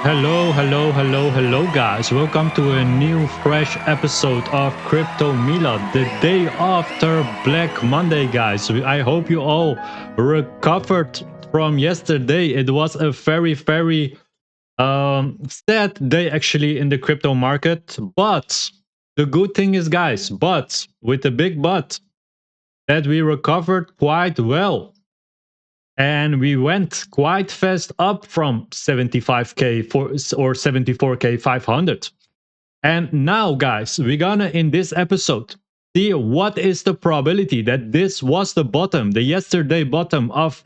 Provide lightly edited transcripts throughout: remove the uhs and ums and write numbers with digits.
Hello, guys. Welcome to a new, fresh episode of Crypto Milad, the day after Black Monday, guys. I hope you all recovered from yesterday. It was a very sad day actually in the crypto market. But the good thing is, guys, but with a big but, that we recovered quite well. And we went quite fast up from 75k or 74k 500. And now, guys, we're gonna in this episode see what is the probability that this was the bottom, the yesterday bottom of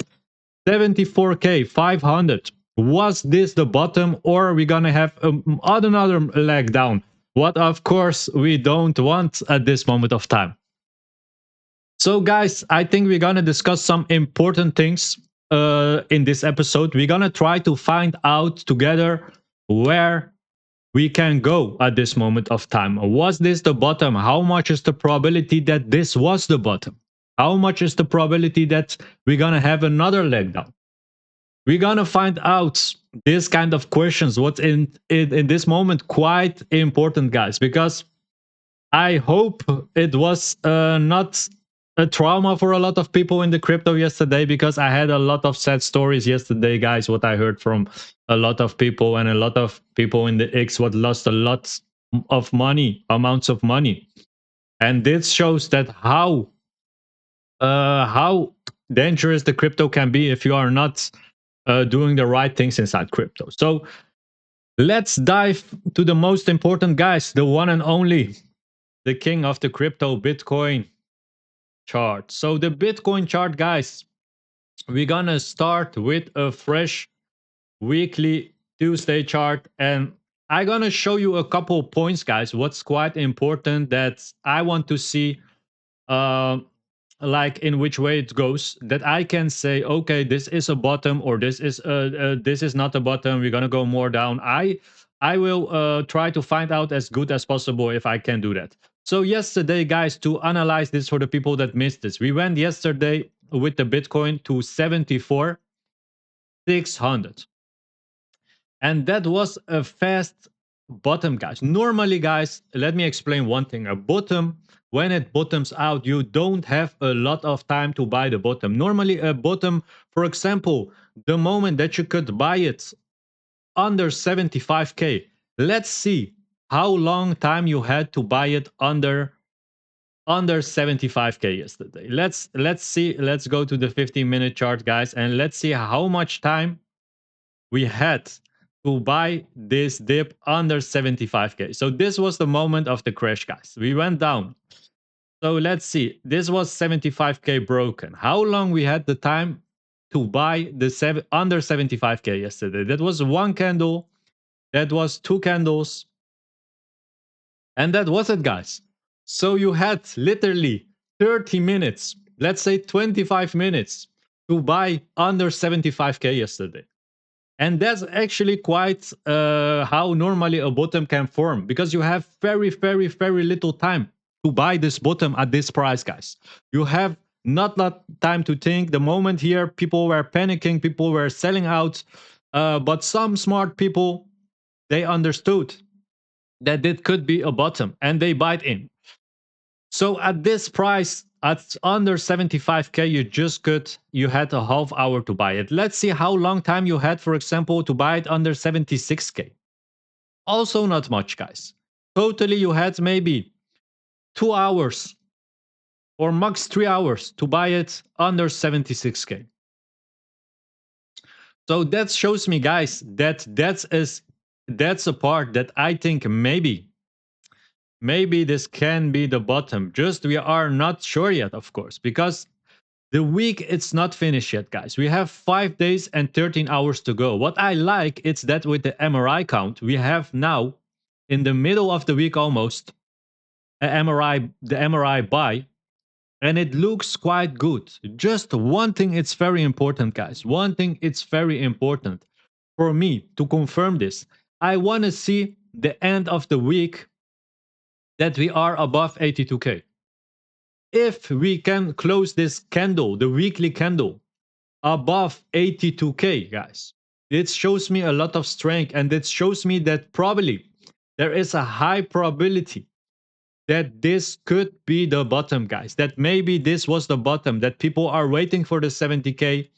74k 500. Was this the bottom, or are we gonna have another leg down? What, of course, we don't want at this moment of time. So, guys, I think we're gonna discuss some important things in this episode. We're gonna try to find out together where we can go at this moment of time. Was this the bottom? How much is the probability that this was the bottom? How much is the probability that we're gonna have another leg down? We're gonna find out this kind of questions. What's in this moment quite important, guys, because I hope it was not a trauma for a lot of people in the crypto yesterday, because I had a lot of sad stories yesterday, guys. What I heard from a lot of people, and a lot of people in the X what lost a lot of money, amounts of money, and this shows that how dangerous the crypto can be if you are not doing the right things inside crypto. So let's dive to the most important, guys, the one and only, the king of the crypto, Bitcoin chart. So the Bitcoin chart, guys, we're gonna start with a fresh weekly Tuesday chart, and I'm gonna show you a couple points, guys, what's quite important that I want to see, like in which way it goes, that I can say, okay, this is a bottom, or this is not a bottom, we're gonna go more down. I will try to find out as good as possible if I can do that. So yesterday, guys, to analyze this for the people that missed this, we went yesterday with the Bitcoin to 74,600. And that was a fast bottom, guys. Normally, guys, let me explain one thing. A bottom, when it bottoms out, you don't have a lot of time to buy the bottom. Normally, a bottom, for example, the moment that you could buy it under 75k, let's see how long time you had to buy it under 75k yesterday. Let's see. Let's go to the 15-minute chart, guys, and let's see how much time we had to buy this dip under 75k. So this was the moment of the crash, guys. We went down. So let's see. This was 75k broken. How long we had the time to buy the under 75k yesterday? That was one candle. That was two candles. And that was it, guys. So you had literally 30 minutes, let's say 25 minutes, to buy under 75k yesterday. And that's actually quite how normally a bottom can form, because you have very little time to buy this bottom at this price, guys. You have not time to think. The moment here, people were panicking, people were selling out, but some smart people, they understood that it could be a bottom, and they bite in. So at this price, at under 75k, you had a half hour to buy it. Let's see how long time you had, for example, to buy it under 76k. Also not much, guys. Totally, you had maybe 2 hours or max 3 hours to buy it under 76k. So that shows me, guys, that that's a part that I think maybe this can be the bottom. Just we are not sure yet, of course, because the week it's not finished yet, guys. We have 5 days and 13 hours to go. What I like is that with the MRI count, we have now in the middle of the week almost the MRI buy, and it looks quite good. Just one thing, it's very important, guys. One thing, it's very important for me to confirm this. I want to see the end of the week that we are above 82k. If we can close this candle, the weekly candle, above 82k, guys, It shows me a lot of strength, and it shows me that probably there is a high probability that this could be the bottom, guys. That maybe this was the bottom, that people are waiting for the 70K.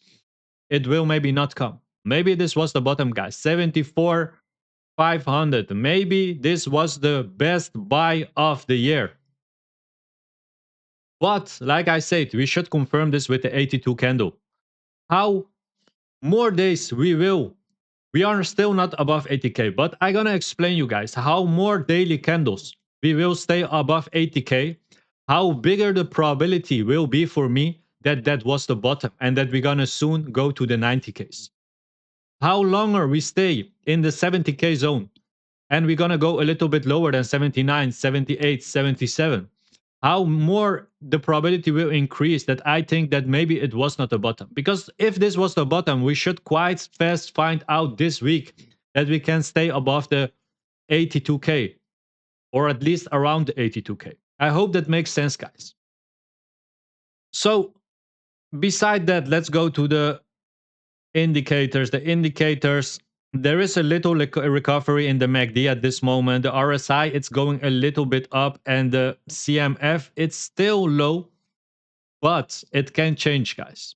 It will maybe not come. Maybe this was the bottom, guys. 74,500. Maybe this was the best buy of the year. But like I said, we should confirm this with the 82 candle. How more days we are still not above 80K, but I'm gonna explain you guys how more daily candles we will stay above 80K, how bigger the probability will be for me that that was the bottom and that we're gonna soon go to the 90Ks. How longer we stay in the 70K zone and we're gonna go a little bit lower than 79, 78, 77. How more the probability will increase that I think that maybe it was not the bottom. Because if this was the bottom, we should quite fast find out this week that we can stay above the 82K or at least around the 82K. I hope that makes sense, guys. So beside that, let's go to the indicators. The indicators, there is a little recovery in the MACD at this moment. The RSI, it's going a little bit up, and the CMF, it's still low, but it can change, guys.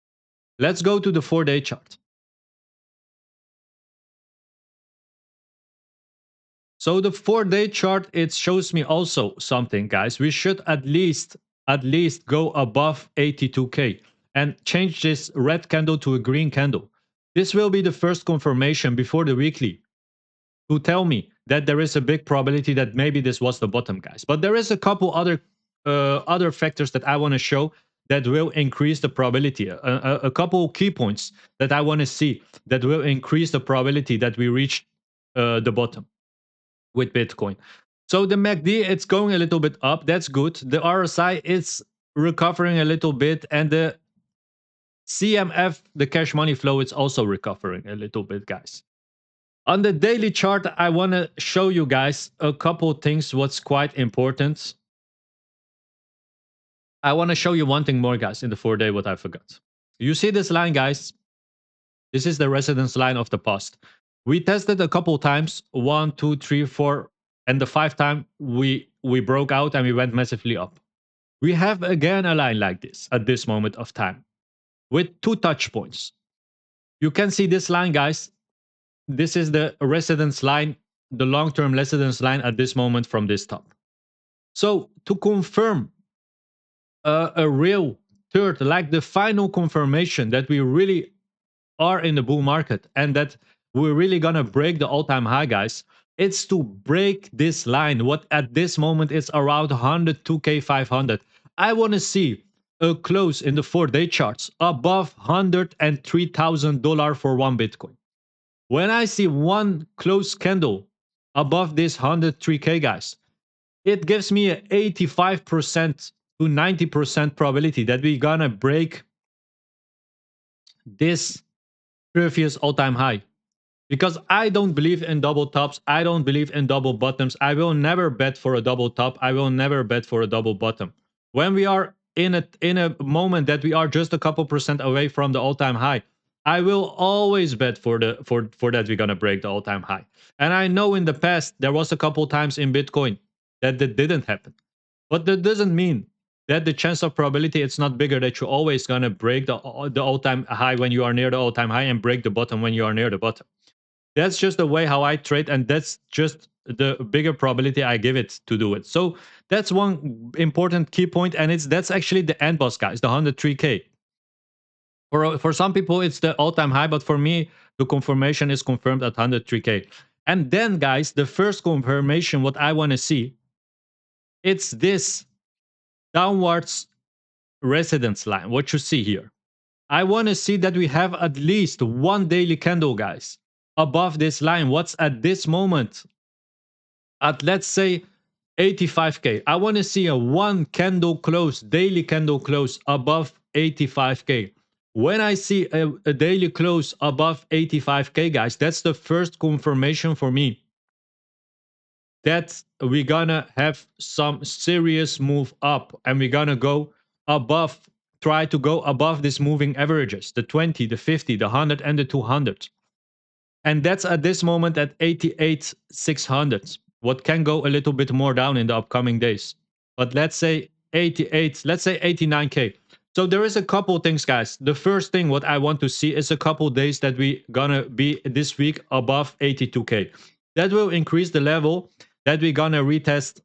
Let's go to the 4-day chart. So the 4-day chart, it shows me also something, guys. We should at least go above 82K and change this red candle to a green candle. This will be the first confirmation before the weekly to tell me that there is a big probability that maybe this was the bottom, guys. But there is a couple other factors that I want to show that will increase the probability. A couple key points that I want to see that will increase the probability that we reach the bottom with Bitcoin. So the MACD, it's going a little bit up. That's good. The RSI is recovering a little bit, and the CMF, the cash money flow, it's also recovering a little bit, guys. On the daily chart, I want to show you guys a couple things what's quite important. I want to show you one thing more, guys, in the 4-day, what I forgot. You see this line, guys? This is the residence line of the past. We tested a couple times, 1, 2, 3, 4, and the 5th time we broke out and we went massively up. We have again a line like this at this moment of time with 2 touch points. You can see this line, guys. This is the residence line, the long-term residence line at this moment from this top. So to confirm a real third, like the final confirmation that we really are in the bull market and that we're really gonna break the all-time high, guys, it's to break this line, what at this moment is around 102K 500. I want to see a close in the 4-day charts above $103,000 for one Bitcoin. When I see one close candle above this 103K, guys, it gives me an 85% to 90% probability that we're gonna break this previous all-time high. Because I don't believe in double tops, I don't believe in double bottoms. I will never bet for a double top, I will never bet for a double bottom. When we are in a moment that we are just a couple percent away from the all-time high, I will always bet for that we're gonna break the all-time high. And I know in the past there was a couple times in Bitcoin that didn't happen. But that doesn't mean that the chance of probability it's not bigger that you're always gonna break the all-time high when you are near the all-time high and break the bottom when you are near the bottom. That's just the way how I trade, and that's just the bigger probability I give it to do it. So that's one important key point, and that's actually the end boss, guys, the 103K. For some people, it's the all-time high, but for me, the confirmation is confirmed at 103K. And then, guys, the first confirmation, what I want to see, it's this downwards residence line, what you see here. I want to see that we have at least one daily candle, guys, above this line. What's at this moment at, let's say, 85K. I want to see a one candle close, daily candle close above 85K. When I see a daily close above 85K, guys, that's the first confirmation for me that we're gonna have some serious move up, and we're gonna go above, try to go above this moving averages, the 20, the 50, the 100, and the 200. And that's at this moment at 88,600. What can go a little bit more down in the upcoming days. But let's say 88, let's say 89K. So there is a couple things, guys. The first thing what I want to see is a couple days that we gonna be this week above 82K. That will increase the level that we gonna retest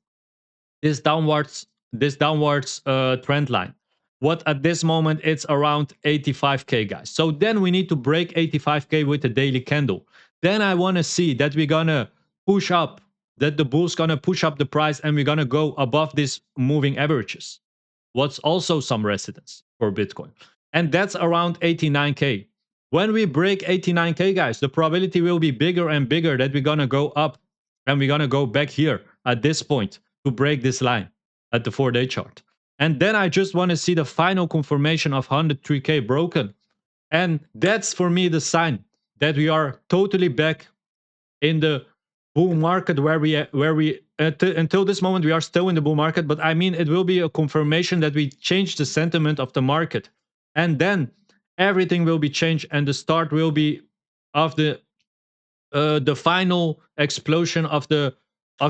this downwards trend line. What at this moment it's around 85K, guys. So then we need to break 85K with the daily candle. Then I want to see that we're gonna push up, that the bull's gonna push up the price and we're gonna go above these moving averages. What's also some resistance for Bitcoin. And that's around 89K. When we break 89K, guys, the probability will be bigger and bigger that we're gonna go up and we're gonna go back here at this point to break this line at the 4-day chart. And then I just want to see the final confirmation of 103K broken. And that's for me the sign that we are totally back in the bull market where we until this moment we are still in the bull market, but I mean it will be a confirmation that we change the sentiment of the market. And then everything will be changed and the start will be of the final explosion of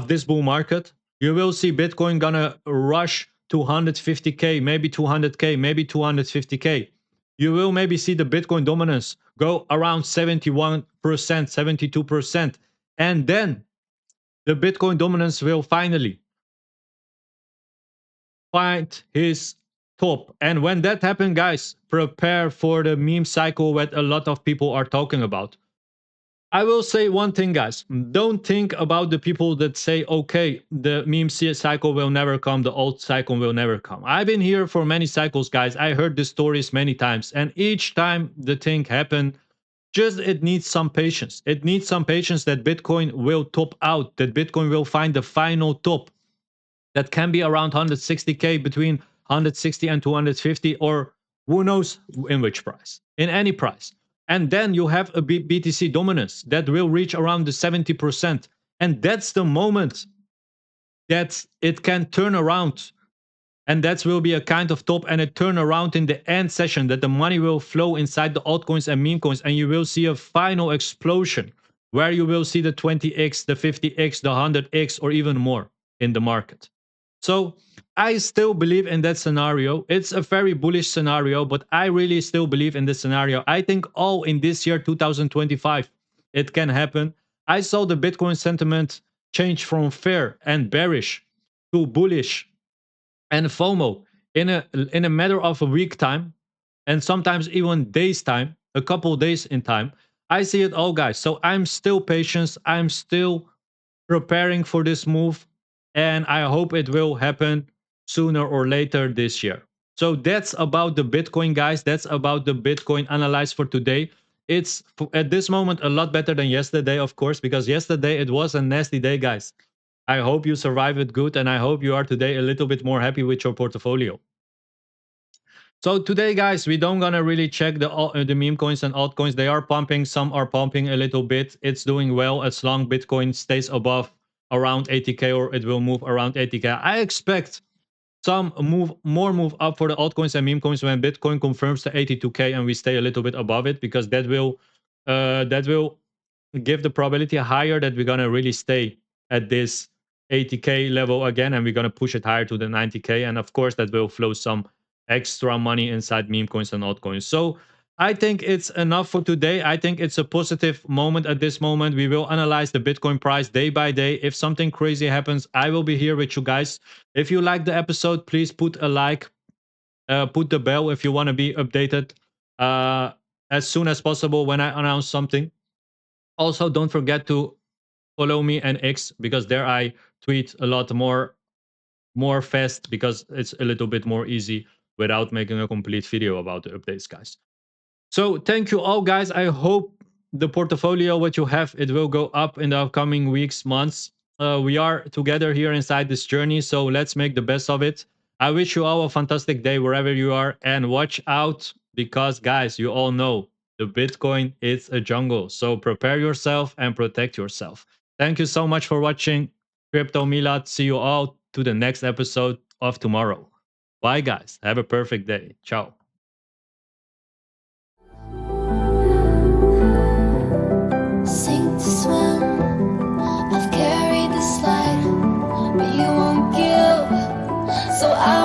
this bull market. You will see Bitcoin gonna rush to 150K, maybe 200K, maybe 250K. You will maybe see the Bitcoin dominance go around 71%, 72%. And then the Bitcoin dominance will finally find his top. And when that happens, guys, prepare for the meme cycle that a lot of people are talking about. I will say one thing, guys. Don't think about the people that say, okay, the meme cycle will never come, the alt cycle will never come. I've been here for many cycles, guys. I heard the stories many times. And each time the thing happened, just it needs some patience. It needs some patience that Bitcoin will top out, that Bitcoin will find the final top. That can be around 160K, between 160 and 250, or who knows in which price, in any price. And then you have a BTC dominance that will reach around the 70%. And that's the moment that it can turn around. And that will be a kind of top and a turn around in the end session, that the money will flow inside the altcoins and meme coins. And you will see a final explosion where you will see the 20x, the 50x, the 100x, or even more in the market. So I still believe in that scenario. It's a very bullish scenario, but I really still believe in this scenario. I think all in this year, 2025, it can happen. I saw the Bitcoin sentiment change from fair and bearish to bullish and FOMO in a matter of a week time, and sometimes even days time, a couple days in time. I see it all, guys. So I'm still patient. I'm still preparing for this move, and I hope it will happen sooner or later this year. So that's about the Bitcoin, guys. That's about the Bitcoin analyze for today. It's at this moment a lot better than yesterday, of course, because yesterday it was a nasty day, guys. I hope you survive it good, and I hope you are today a little bit more happy with your portfolio. So today, guys, we don't gonna really check the meme coins and altcoins. They are pumping. Some are pumping a little bit. It's doing well as long Bitcoin stays above around 80K, or it will move around 80K. I expect some more move up for the altcoins and meme coins when Bitcoin confirms the 82K and we stay a little bit above it, because that will give the probability higher that we're gonna really stay at this 80K level again, and we're gonna push it higher to the 90K, and of course that will flow some extra money inside meme coins and altcoins. So I think it's enough for today. I think it's a positive moment at this moment. We will analyze the Bitcoin price day by day. If something crazy happens, I will be here with you guys. If you like the episode, please put a like, put the bell if you want to be updated as soon as possible when I announce something. Also, don't forget to follow me and X, because there I tweet a lot more fast, because it's a little bit more easy without making a complete video about the updates, guys. So thank you all, guys. I hope the portfolio what you have, it will go up in the upcoming weeks, months. We are together here inside this journey, so let's make the best of it. I wish you all a fantastic day wherever you are, and watch out, because guys, you all know the Bitcoin is a jungle. So prepare yourself and protect yourself. Thank you so much for watching Crypto Milad. See you all to the next episode of tomorrow. Bye, guys. Have a perfect day. Ciao. Sidelines. So I